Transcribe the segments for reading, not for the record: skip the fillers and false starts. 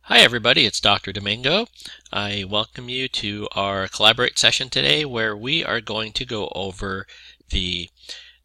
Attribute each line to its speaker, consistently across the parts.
Speaker 1: Hi everybody, it's Dr. Domingo. I welcome you to our Collaborate session today where we are going to go over the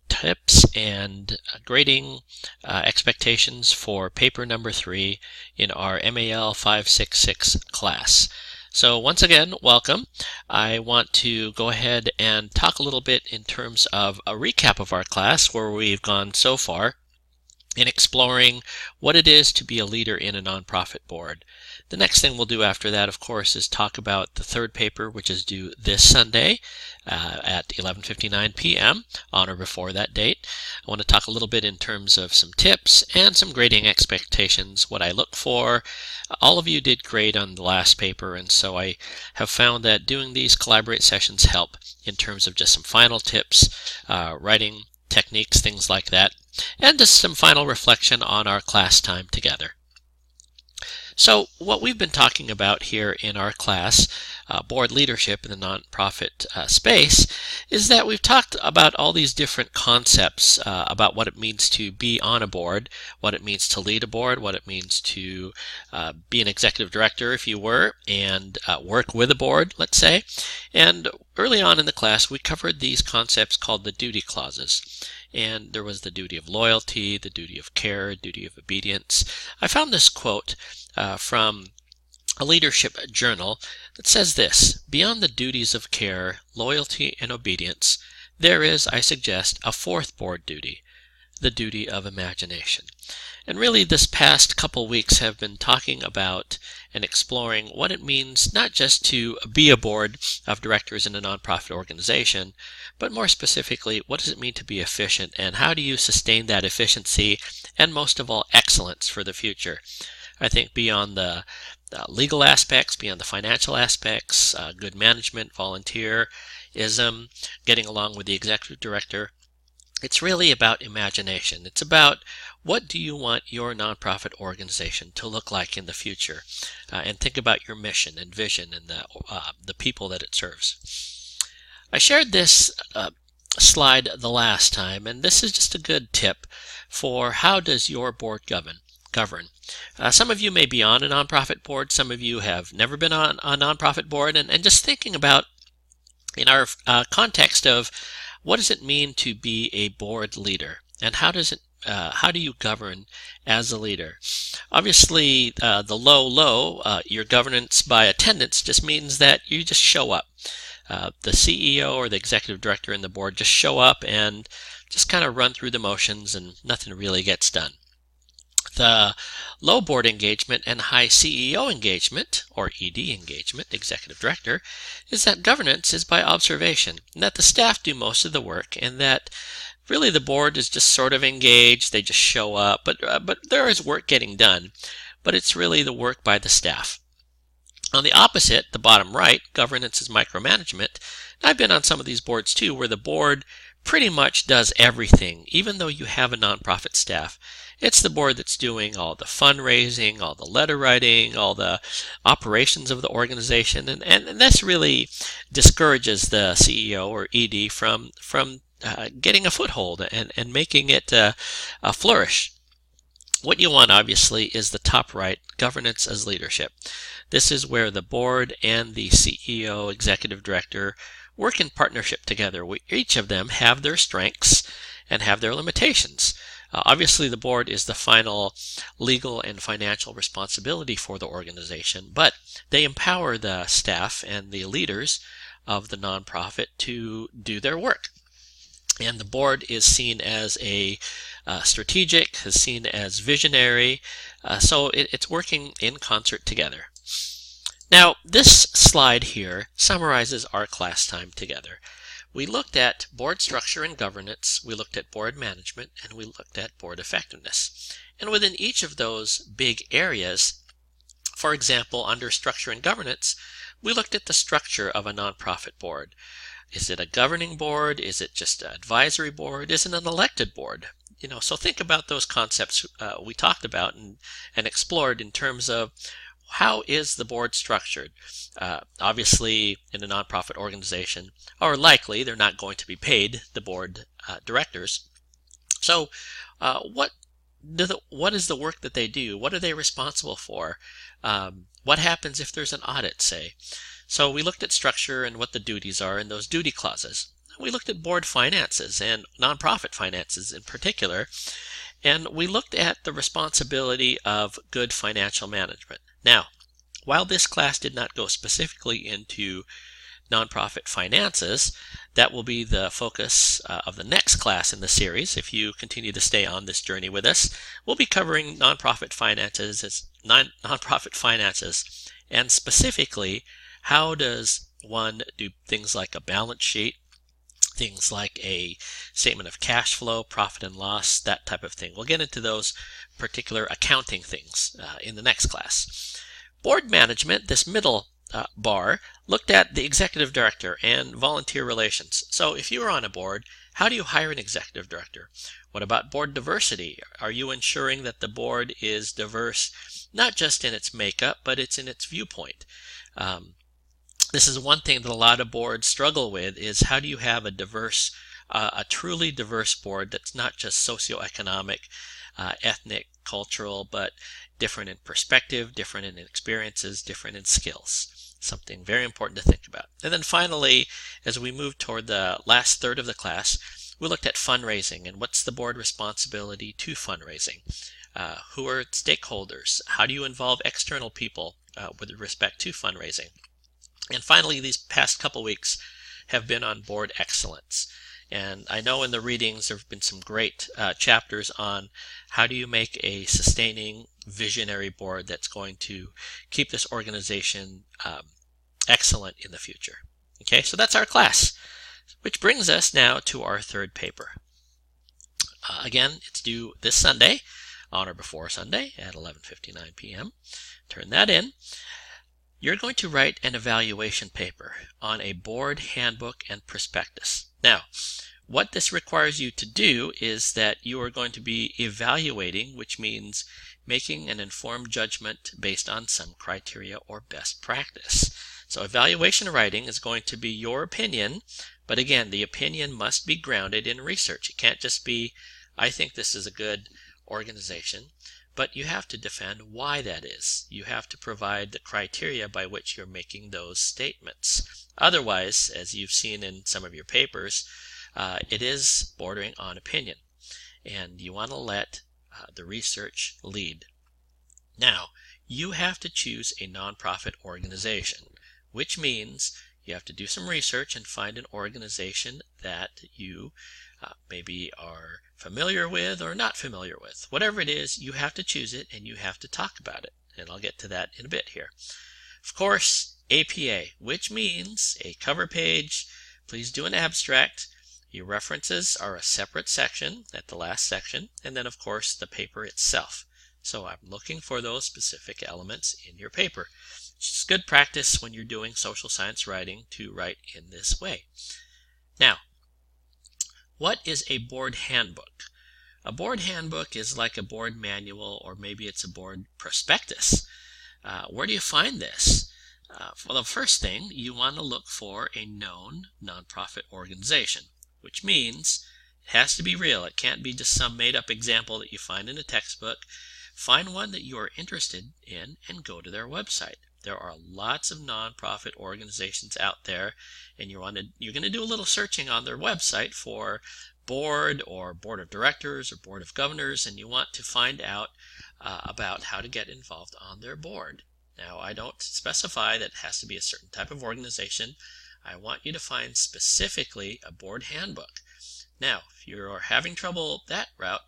Speaker 1: tips and grading expectations for paper number 3 in our MAL 566 class. So once again, welcome. I want to go ahead and talk a little bit in terms of a recap of our class where we've gone so far in exploring what it is to be a leader in a nonprofit board. The next thing we'll do after that, of course, is talk about the third paper, which is due this Sunday at 11:59 p.m. on or before that date. I want to talk a little bit in terms of some tips and some grading expectations, what I look for. All of you did grade on the last paper, and so I have found that doing these Collaborate sessions help in terms of just some final tips, writing techniques, things like that, and just some final reflection on our class time together. So what we've been talking about here in our class, board leadership in the nonprofit space, is that we've talked about all these different concepts about what it means to be on a board, what it means to lead a board, what it means to be an executive director, if you were, and work with a board, let's say. And early on in the class, we covered these concepts called the duty clauses. And there was the duty of loyalty, the duty of care, duty of obedience. I found this quote from a leadership journal that says this: "Beyond the duties of care, loyalty, and obedience, there is, I suggest, a fourth board duty, the duty of imagination." And really this past couple weeks have been talking about and exploring what it means not just to be a board of directors in a nonprofit organization, but more specifically, what does it mean to be efficient, and how do you sustain that efficiency and most of all excellence for the future? I think beyond the legal aspects, beyond the financial aspects, good management, volunteerism, getting along with the executive director, it's really about imagination. It's about what do you want your nonprofit organization to look like in the future, and think about your mission and vision and the people that it serves. I shared this slide the last time, and this is just a good tip for how does your board govern. Some of you may be on a nonprofit board, some of you have never been on a nonprofit board, and just thinking about in our context of what does it mean to be a board leader, and how do you govern as a leader? Obviously, the low, your governance by attendance just means that you just show up. The CEO or the executive director in the board just show up and just kind of run through the motions and nothing really gets done. The low board engagement and high CEO engagement, or ED engagement, executive director, is that governance is by observation, and that the staff do most of the work, and that really the board is just sort of engaged, they just show up, but there is work getting done, but it's really the work by the staff. On the opposite, the bottom right, governance is micromanagement. And I've been on some of these boards too, where the board pretty much does everything, even though you have a nonprofit staff. It's the board that's doing all the fundraising, all the letter writing, all the operations of the organization, and this really discourages the CEO or ED from getting a foothold and making it flourish. What you want, obviously, is the top right, governance as leadership. This is where the board and the CEO, executive director, work in partnership together. Each of them have their strengths and have their limitations. Obviously, the board is the final legal and financial responsibility for the organization, but they empower the staff and the leaders of the nonprofit to do their work. And the board is seen as a strategic, is seen as visionary, so it's working in concert together. Now, this slide here summarizes our class time together. We looked at board structure and governance, we looked at board management, and we looked at board effectiveness. And within each of those big areas, for example, under structure and governance, we looked at the structure of a nonprofit board. Is it a governing board? Is it just an advisory board? Is it an elected board? So think about those concepts we talked about and explored in terms of how is the board structured? Obviously, in a nonprofit organization, or likely they're not going to be paid, the board directors. So what what is the work that they do? What are they responsible for? What happens if there's an audit, say? So we looked at structure and what the duties are in those duty clauses. We looked at board finances and nonprofit finances in particular, and we looked at the responsibility of good financial management. Now, while this class did not go specifically into nonprofit finances, that will be the focus of the next class in the series. If you continue to stay on this journey with us, we'll be covering nonprofit finances, and specifically, how does one do things like a balance sheet, things like a statement of cash flow, profit and loss, that type of thing. We'll get into those particular accounting things in the next class. Board management, this middle bar, looked at the executive director and volunteer relations. So if you are on a board, how do you hire an executive director? What about board diversity? Are you ensuring that the board is diverse, not just in its makeup, but it's in its viewpoint? This is one thing that a lot of boards struggle with, is how do you have a truly diverse board that's not just socioeconomic, ethnic, cultural, but different in perspective, different in experiences, different in skills. Something very important to think about. And then finally, as we move toward the last third of the class, we looked at fundraising and what's the board responsibility to fundraising. Who are stakeholders? How do you involve external people with respect to fundraising? And finally, these past couple weeks have been on board excellence. And I know in the readings there have been some great chapters on how do you make a sustaining, visionary board that's going to keep this organization excellent in the future. Okay, so that's our class, which brings us now to our third paper. Again, it's due this Sunday, on or before Sunday at 11:59 p.m. Turn that in. You're going to write an evaluation paper on a board handbook and prospectus. Now, what this requires you to do is that you are going to be evaluating, which means making an informed judgment based on some criteria or best practice. So evaluation writing is going to be your opinion, but again, the opinion must be grounded in research. It can't just be, I think this is a good organization. But you have to defend why that is. You have to provide the criteria by which you're making those statements. Otherwise, as you've seen in some of your papers, it is bordering on opinion. And you want to let the research lead. Now, you have to choose a nonprofit organization, which means you have to do some research and find an organization that you maybe are familiar with or not familiar with. Whatever it is, you have to choose it and you have to talk about it. And I'll get to that in a bit here. Of course, APA, which means a cover page. Please do an abstract. Your references are a separate section at the last section. And then, of course, the paper itself. So I'm looking for those specific elements in your paper. It's good practice when you're doing social science writing to write in this way. Now, what is a board handbook? A board handbook is like a board manual, or maybe it's a board prospectus. Where do you find this? Well, the first thing, you want to look for a known nonprofit organization, which means it has to be real. It can't be just some made-up example that you find in a textbook. Find one that you are interested in and go to their website. There are lots of nonprofit organizations out there, and you're going to do a little searching on their website for board or board of directors or board of governors, and you want to find out about how to get involved on their board. Now, I don't specify that it has to be a certain type of organization. I want you to find specifically a board handbook. Now, if you're having trouble that route,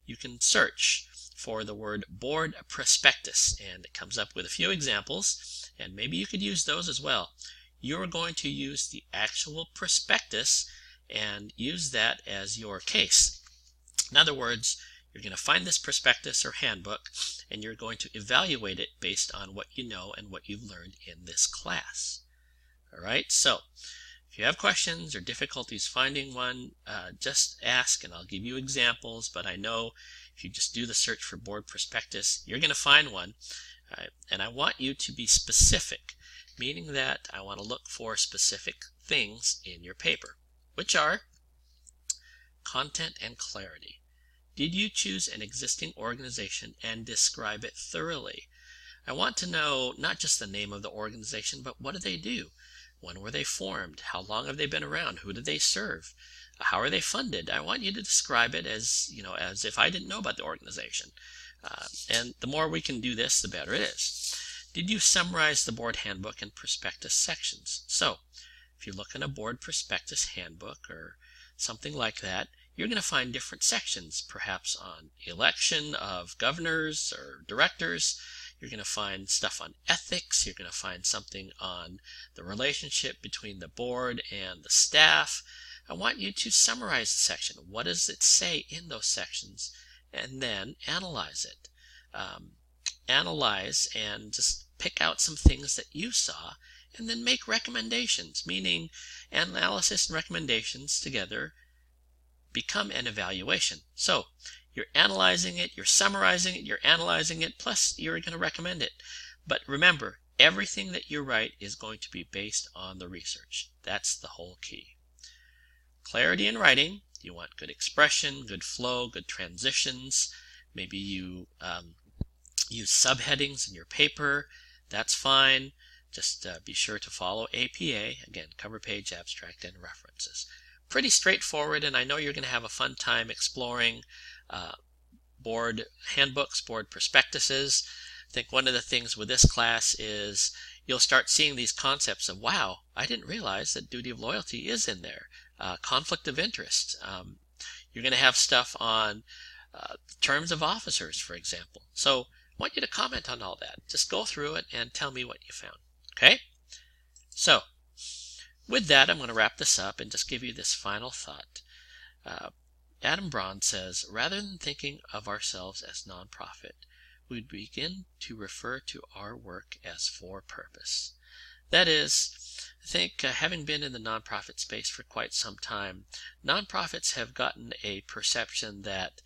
Speaker 1: you can search for the word board prospectus, and it comes up with a few examples, and maybe you could use those as well. You're going to use the actual prospectus and use that as your case. In other words, you're going to find this prospectus or handbook, and you're going to evaluate it based on what you know and what you've learned in this class. All right, so if you have questions or difficulties finding one, just ask and I'll give you examples, but I know if you just do the search for board prospectus, you're going to find one. And I want you to be specific, meaning that I want to look for specific things in your paper, which are content and clarity. Did you choose an existing organization and describe it thoroughly? I want to know not just the name of the organization, but what do they do? When were they formed? How long have they been around? Who do they serve? How are they funded? I want you to describe it as, as if I didn't know about the organization. And the more we can do this, the better it is. Did you summarize the board handbook and prospectus sections? So, if you look in a board prospectus handbook or something like that, you're going to find different sections, perhaps on election of governors or directors. You're going to find stuff on ethics. You're going to find something on the relationship between the board and the staff. I want you to summarize the section. What does it say in those sections? And then analyze it. Analyze and just pick out some things that you saw and then make recommendations, meaning analysis and recommendations together become an evaluation. So you're analyzing it, you're summarizing it, you're analyzing it, plus you're going to recommend it. But remember, everything that you write is going to be based on the research. That's the whole key. Clarity in writing. You want good expression, good flow, good transitions. Maybe you use subheadings in your paper. That's fine. Just be sure to follow APA. Again, cover page, abstract, and references. Pretty straightforward, and I know you're going to have a fun time exploring board handbooks, board prospectuses. I think one of the things with this class is you'll start seeing these concepts of, wow, I didn't realize that duty of loyalty is in there. Conflict of interest. You're going to have stuff on terms of officers, for example. So I want you to comment on all that. Just go through it and tell me what you found. Okay? So with that, I'm going to wrap this up and just give you this final thought. Adam Braun says, rather than thinking of ourselves as nonprofit, we begin to refer to our work as for purpose. That is, I think having been in the nonprofit space for quite some time, nonprofits have gotten a perception that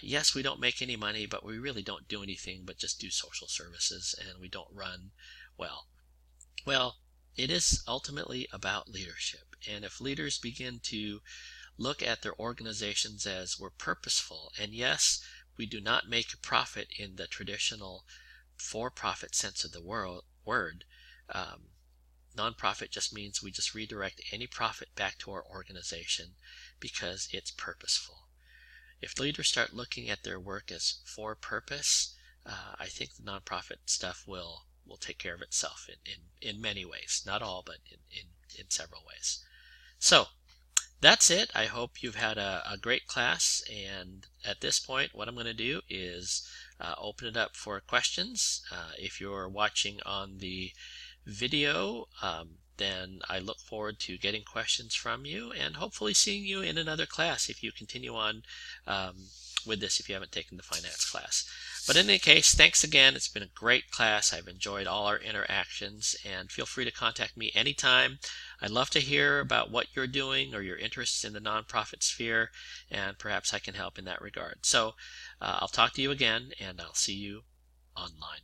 Speaker 1: yes, we don't make any money, but we really don't do anything but just do social services, and we don't run well. Well, it is ultimately about leadership, and if leaders begin to look at their organizations as we're purposeful, and yes, we do not make a profit in the traditional for-profit sense of the word. Nonprofit just means we just redirect any profit back to our organization because it's purposeful. If leaders start looking at their work as for purpose, I think the nonprofit stuff will take care of itself in many ways. Not all, but in several ways. So that's it. I hope you've had a great class, and at this point what I'm going to do is open it up for questions. If you're watching on the video, then I look forward to getting questions from you and hopefully seeing you in another class if you continue on with this if you haven't taken the finance class. But in any case, thanks again. It's been a great class. I've enjoyed all our interactions, and feel free to contact me anytime. I'd love to hear about what you're doing or your interests in the nonprofit sphere, and perhaps I can help in that regard. So I'll talk to you again, and I'll see you online.